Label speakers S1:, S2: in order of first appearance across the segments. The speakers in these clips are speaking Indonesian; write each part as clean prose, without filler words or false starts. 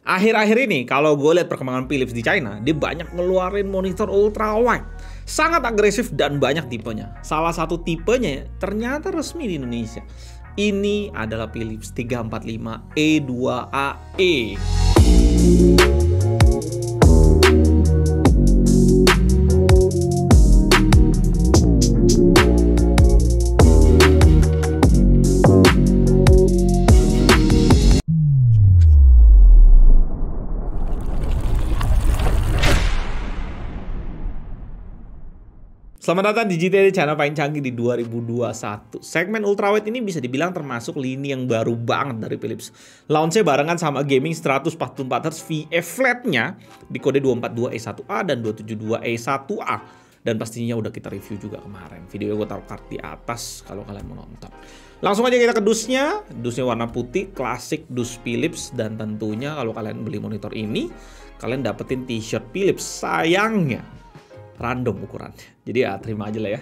S1: Akhir-akhir ini kalau gue lihat perkembangan Philips di China, dia banyak ngeluarin monitor ultra wide. Sangat agresif dan banyak tipenya. Salah satu tipenya ternyata resmi di Indonesia. Ini adalah Philips 345 E2AE. Selamat datang di GTD, channel paling canggih di 2021. Segmen ultrawide ini bisa dibilang termasuk lini yang baru banget dari Philips. Launch-nya barengan sama gaming 144Hz VF flat-nya di kode 242E1A dan 272E1A. Dan pastinya udah kita review juga kemarin. Video gue taruh card di atas kalau kalian mau nonton. Langsung aja kita ke dusnya. Dusnya warna putih, klasik dus Philips. Dan tentunya kalau kalian beli monitor ini, kalian dapetin t-shirt Philips. Sayangnya random ukurannya. Jadi ya terima aja lah ya.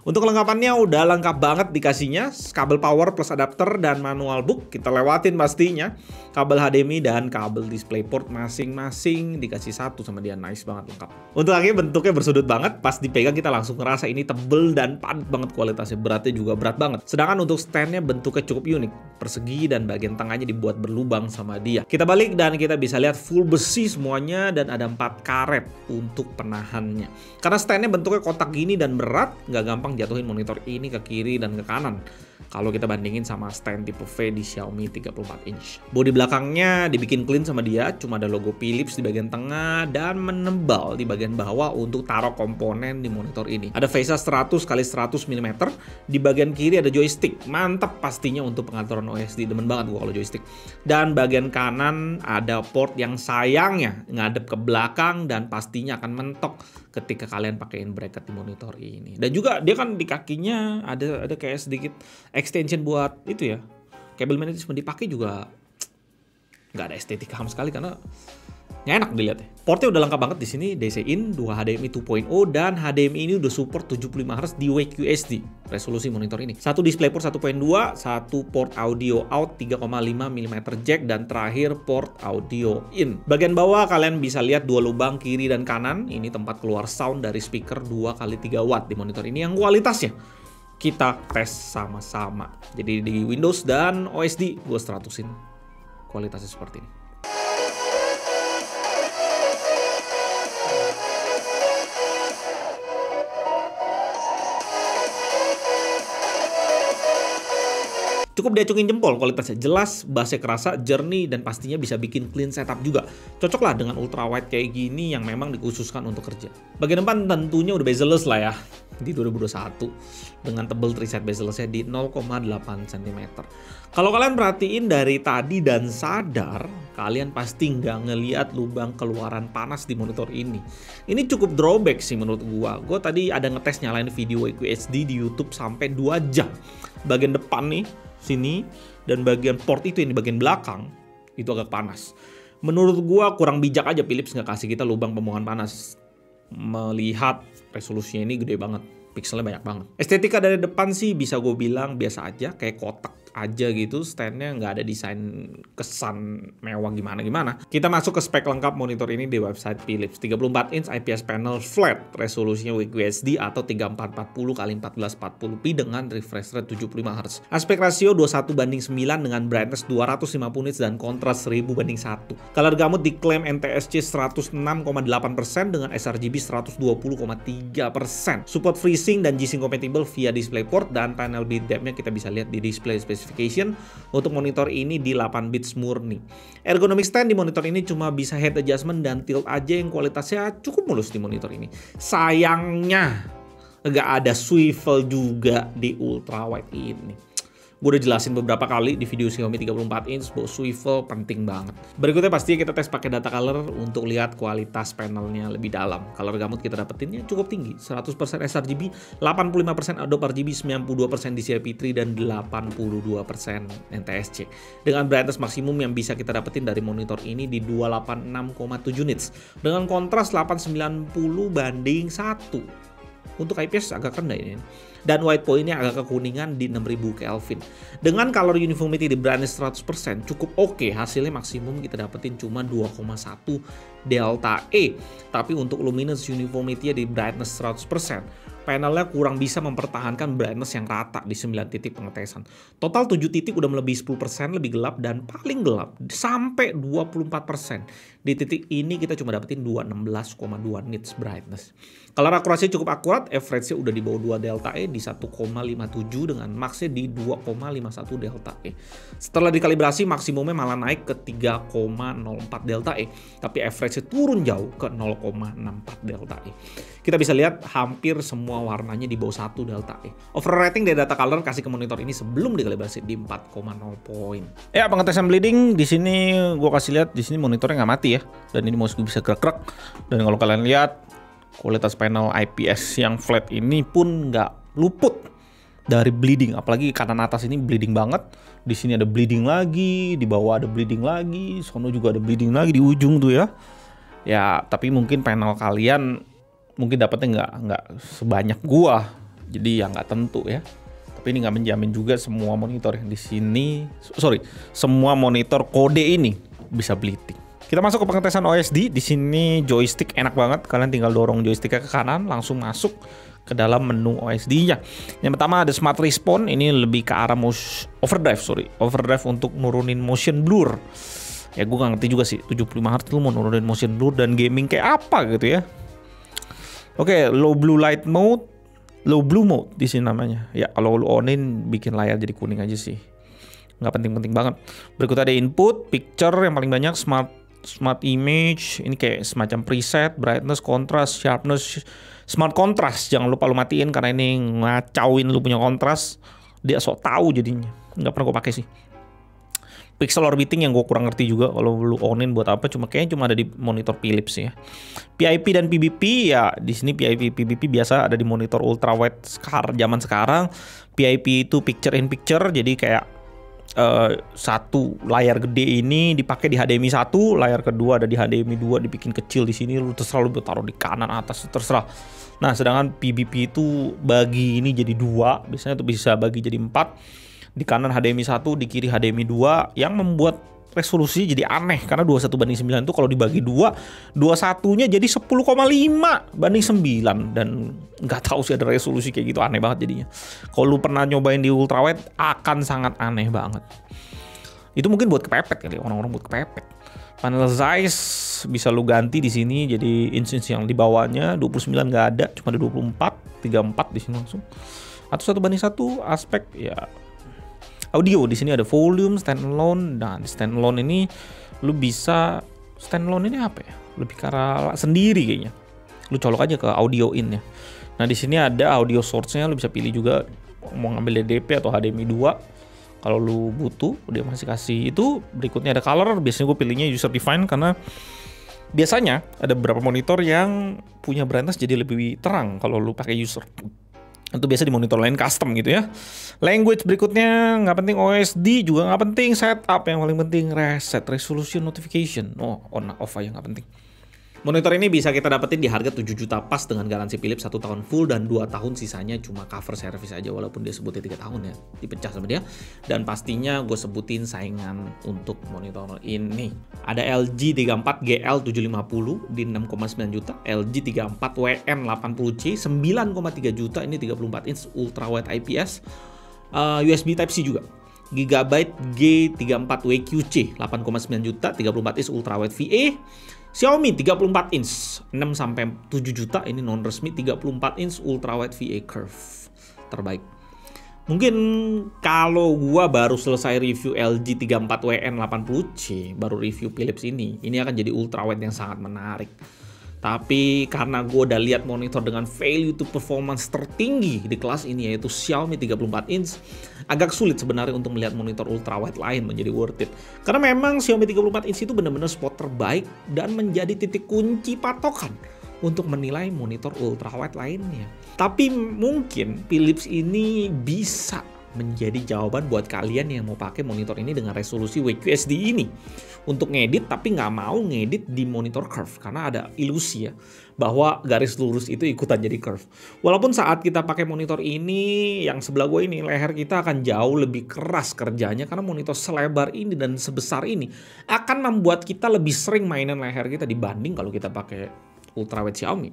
S1: Untuk kelengkapannya udah lengkap banget dikasihnya. Kabel power plus adapter dan manual book. Kita lewatin pastinya. Kabel HDMI dan kabel DisplayPort masing-masing dikasih satu sama dia. Nice banget, lengkap. Untuk kaki bentuknya bersudut banget. Pas dipegang kita langsung ngerasa ini tebel dan padat banget kualitasnya. Beratnya juga berat banget. Sedangkan untuk standnya bentuknya cukup unik. Persegi dan bagian tengahnya dibuat berlubang sama dia. Kita balik dan kita bisa lihat full besi semuanya. Dan ada 4 karet untuk penahannya. Karena standnya bentuknya kotak gini dan berat, nggak gampang jatuhin monitor ini ke kiri dan ke kanan. Kalau kita bandingin sama stand tipe V di Xiaomi 34 inch. Bodi belakangnya dibikin clean sama dia, cuma ada logo Philips di bagian tengah dan menebal di bagian bawah untuk taruh komponen di monitor ini. Ada face 100 x 100 mm, di bagian kiri ada joystick. Mantap pastinya untuk pengaturan OSD, demen banget gua kalau joystick. Dan bagian kanan ada port yang sayangnya ngadep ke belakang dan pastinya akan mentok ketika kalian pakein bracket di monitor ini. Dan juga dia kan di kakinya ada kayak sedikit extension buat itu ya, kabel management. Dipakai juga nggak ada estetika sama sekali karena enak dilihat ya. Portnya udah lengkap banget di sini, DC in, 2 HDMI 2.0 dan HDMI ini udah support 75Hz di WQSD resolusi monitor ini. Satu DisplayPort 1.2, satu port audio out 3,5 mm jack dan terakhir port audio in. Bagian bawah kalian bisa lihat 2 lubang kiri dan kanan. Ini tempat keluar sound dari speaker 2x3 watt di monitor ini yang kualitasnya kita tes sama-sama. Jadi di Windows dan OSD gue 100-in kualitasnya seperti ini. Cukup diacungin jempol, kualitasnya jelas, bassnya kerasa, jernih, dan pastinya bisa bikin clean setup juga. Cocok lah dengan ultrawide kayak gini yang memang dikhususkan untuk kerja. Bagian depan tentunya udah bezel-less lah ya di 2021 dengan tebel triset bezel-nya di 0,8 cm. Kalau kalian perhatiin dari tadi dan sadar, kalian pasti nggak ngeliat lubang keluaran panas di monitor ini. Ini cukup drawback sih menurut gua. Gua tadi ada ngetes nyalain video QHD di YouTube sampai 2 jam. Bagian depan nih, sini, dan bagian port itu yang di bagian belakang itu agak panas. Menurut gua kurang bijak aja Philips nggak kasih kita lubang pembuangan panas. Melihat resolusinya ini gede banget, pixelnya banyak banget. Estetika dari depan sih bisa gue bilang biasa aja, kayak kotak aja gitu. Standnya nggak ada desain kesan mewah gimana-gimana. Kita masuk ke spek lengkap monitor ini di website Philips. 34 inch IPS panel flat, resolusinya WQSD atau 3440x1440p dengan refresh rate 75Hz. Aspek rasio 21:9 dengan brightness 250 nits dan kontras 1000:1. Color gamut diklaim NTSC 106,8% dengan sRGB 120,3%. Support FreeSync dan G-Sync compatible via DisplayPort, dan panel bit depth-nya kita bisa lihat di display specification. Untuk monitor ini di 8 bits murni. Ergonomic stand di monitor ini cuma bisa head adjustment dan tilt aja yang kualitasnya cukup mulus di monitor ini. Sayangnya nggak ada swivel juga di ultrawide ini. Gue udah jelasin beberapa kali di video Xiaomi 34 inch bahwa swivel penting banget. Berikutnya pastinya kita tes pakai data color untuk lihat kualitas panelnya lebih dalam. Color gamut kita dapetinnya cukup tinggi, 100% sRGB, 85% Adobe RGB, 92% DCI-P3 dan 82% NTSC. Dengan brightness maksimum yang bisa kita dapetin dari monitor ini di 286,7 nits dengan kontras 890/1. Untuk IPS agak rendah ini. Dan white point-nya agak kekuningan di 6000 Kelvin. Dengan color uniformity di brightness 100% cukup oke. Hasilnya maksimum kita dapetin cuma 2,1 delta E. Tapi untuk luminance uniformity di brightness 100%, panelnya kurang bisa mempertahankan brightness yang rata di 9 titik pengetesan. Total 7 titik udah melebihi 10% lebih gelap, dan paling gelap sampai 24%. Di titik ini kita cuma dapetin 216,2 nits brightness. Color akurasinya cukup akurat, average-nya udah di bawah 2 delta E di 1,57 dengan max-nya di 2,51 delta E. Setelah dikalibrasi maksimumnya malah naik ke 3,04 delta E, tapi average-nya turun jauh ke 0,64 delta E. Kita bisa lihat hampir semua warnanya di bawah 1 delta E. Overall rating dari data color kasih ke monitor ini sebelum dikalibrasi di 4,0 poin. Ya, pengetesan bleeding di sini gua kasih lihat, di sini monitornya nggak mati ya. Dan ini mouse gue bisa gerak-gerak. Dan kalau kalian lihat kualitas panel IPS yang flat ini pun nggak luput dari bleeding. Apalagi kanan atas ini bleeding banget. Di sini ada bleeding lagi, di bawah ada bleeding lagi, sono juga ada bleeding lagi di ujung tuh ya. Ya, tapi mungkin panel kalian mungkin dapetnya nggak sebanyak gua, jadi ya nggak tentu ya. Tapi ini nggak menjamin juga semua monitor yang di sini, semua monitor kode ini bisa bleeding. Kita masuk ke pengetesan OSD. Di sini joystick enak banget, kalian tinggal dorong joysticknya ke kanan, langsung masuk ke dalam menu OSD-nya. Yang pertama ada Smart Response, ini lebih ke arah overdrive untuk nurunin motion blur. Ya gue nggak ngerti juga sih, 75 Hz lu mau nurunin motion blur dan gaming kayak apa gitu ya. Oke, low blue mode di sini namanya. Ya kalau lu onin bikin layar jadi kuning aja sih. Nggak penting-penting banget. Berikutnya ada input, picture yang paling banyak, smart image, ini kayak semacam preset, brightness, contrast, sharpness, smart contrast. Jangan lupa lu matiin karena ini ngacauin lu punya kontras. Dia sok tahu jadinya. Nggak pernah gue pakai sih. Pixel orbiting yang gue kurang ngerti juga kalau lu onin buat apa, kayaknya cuma ada di monitor Philips ya. PIP dan PBP ya, di sini PIP PBP biasa ada di monitor ultrawide zaman sekarang. PIP itu picture in picture, jadi kayak satu layar gede ini dipakai di HDMI 1, layar kedua ada di HDMI 2 dibikin kecil di sini, lu terserah lu taruh di kanan atas terserah. Nah, sedangkan PBP itu bagi ini jadi 2, biasanya tuh bisa bagi jadi 4. Di kanan HDMI 1, di kiri HDMI 2, yang membuat resolusi jadi aneh karena 21:9 itu kalau dibagi 2, 21-nya jadi 10,5 banding 9, dan nggak tahu sih ada resolusi kayak gitu, aneh banget jadinya. Kalau lu pernah nyobain di ultrawide akan sangat aneh banget. Itu mungkin buat kepepet kali, orang-orang buat kepepet. Panel size bisa lu ganti di sini jadi inches yang di bawahnya 29 nggak ada, cuma ada 24, 34 di sini langsung. Atau 1:1 aspek ya. Audio di sini ada volume, standalone. Nah, di standalone ini lu bisa, standalone ini apa ya? Lebih ke arah sendiri kayaknya. Lu colok aja ke audio in ya. Nah, di sini ada audio source-nya, lu bisa pilih juga mau ngambil DDP atau HDMI 2. Kalau lu butuh, dia masih kasih itu. Berikutnya ada color, biasanya gue pilihnya user define karena biasanya ada beberapa monitor yang punya brightness jadi lebih terang kalau lu pakai user. Itu biasa di monitor lain custom gitu ya. Language berikutnya nggak penting, OSD juga nggak penting, setup yang paling penting reset resolution notification. Oh, on off aja nggak penting. Monitor ini bisa kita dapetin di harga 7 juta pas dengan garansi Philips 1 tahun full dan 2 tahun sisanya cuma cover service aja, walaupun dia sebutnya 3 tahun ya, dipecah sama dia. Dan pastinya gue sebutin saingan untuk monitor ini. Ada LG 34 GL750 di 6,9 juta, LG 34 WN80C 9,3 juta, ini 34 inch ultrawide IPS, USB Type-C juga. Gigabyte G34 WQC 8,9 juta, 34 inch ultrawide VA. Xiaomi 34 inch 6-7 juta, ini non resmi, 34 inch ultrawide VA curve terbaik. Mungkin kalau gua baru selesai review LG 34 WN80C, baru review Philips ini akan jadi ultrawide yang sangat menarik. Tapi karena gue udah lihat monitor dengan value to performance tertinggi di kelas ini, yaitu Xiaomi 34 inch, agak sulit sebenarnya untuk melihat monitor ultrawide lain menjadi worth it. Karena memang Xiaomi 34 inch itu benar-benar spot terbaik dan menjadi titik kunci patokan untuk menilai monitor ultrawide lainnya. Tapi mungkin Philips ini bisa menjadi jawaban buat kalian yang mau pakai monitor ini dengan resolusi WQSD ini untuk ngedit, tapi nggak mau ngedit di monitor curve karena ada ilusi ya bahwa garis lurus itu ikutan jadi curve. Walaupun saat kita pakai monitor ini yang sebelah gue ini, leher kita akan jauh lebih keras kerjanya karena monitor selebar ini dan sebesar ini akan membuat kita lebih sering mainan leher kita dibanding kalau kita pakai ultrawide Xiaomi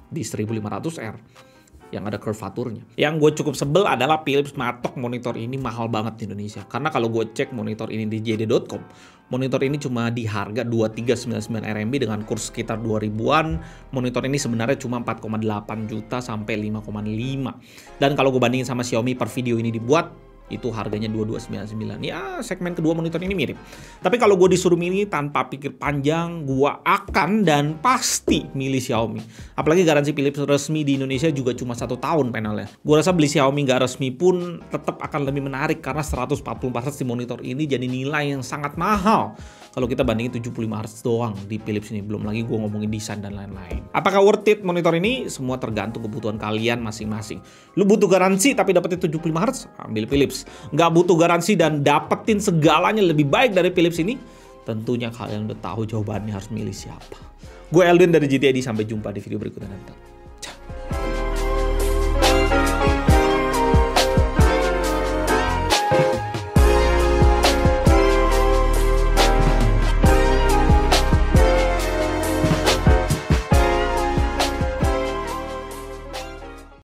S1: di 1500R yang ada curvaturnya. Yang gue cukup sebel adalah Philips matok monitor ini mahal banget di Indonesia. Karena kalau gue cek monitor ini di jd.com, monitor ini cuma di harga 2399 RMB dengan kurs sekitar 2000-an. Monitor ini sebenarnya cuma 4,8 juta sampai 5,5. Dan kalau gue bandingin sama Xiaomi per video ini dibuat, itu harganya 2299. Ya, segmen kedua monitor ini mirip. Tapi kalau gue disuruh milih tanpa pikir panjang, gue akan dan pasti milih Xiaomi. Apalagi garansi Philips resmi di Indonesia juga cuma 1 tahun panelnya. Gue rasa beli Xiaomi nggak resmi pun tetap akan lebih menarik karena 144 Hz di monitor ini jadi nilai yang sangat mahal kalau kita bandingin 75 Hz doang di Philips ini. Belum lagi gue ngomongin desain dan lain-lain. Apakah worth it monitor ini? Semua tergantung kebutuhan kalian masing-masing. Lu butuh garansi tapi dapetin 75 Hz? Ambil Philips. Nggak butuh garansi dan dapetin segalanya lebih baik dari Philips ini? Tentunya kalian udah tahu jawabannya harus milih siapa. Gue Eldin dari GTID, sampai jumpa di video berikutnya nanti.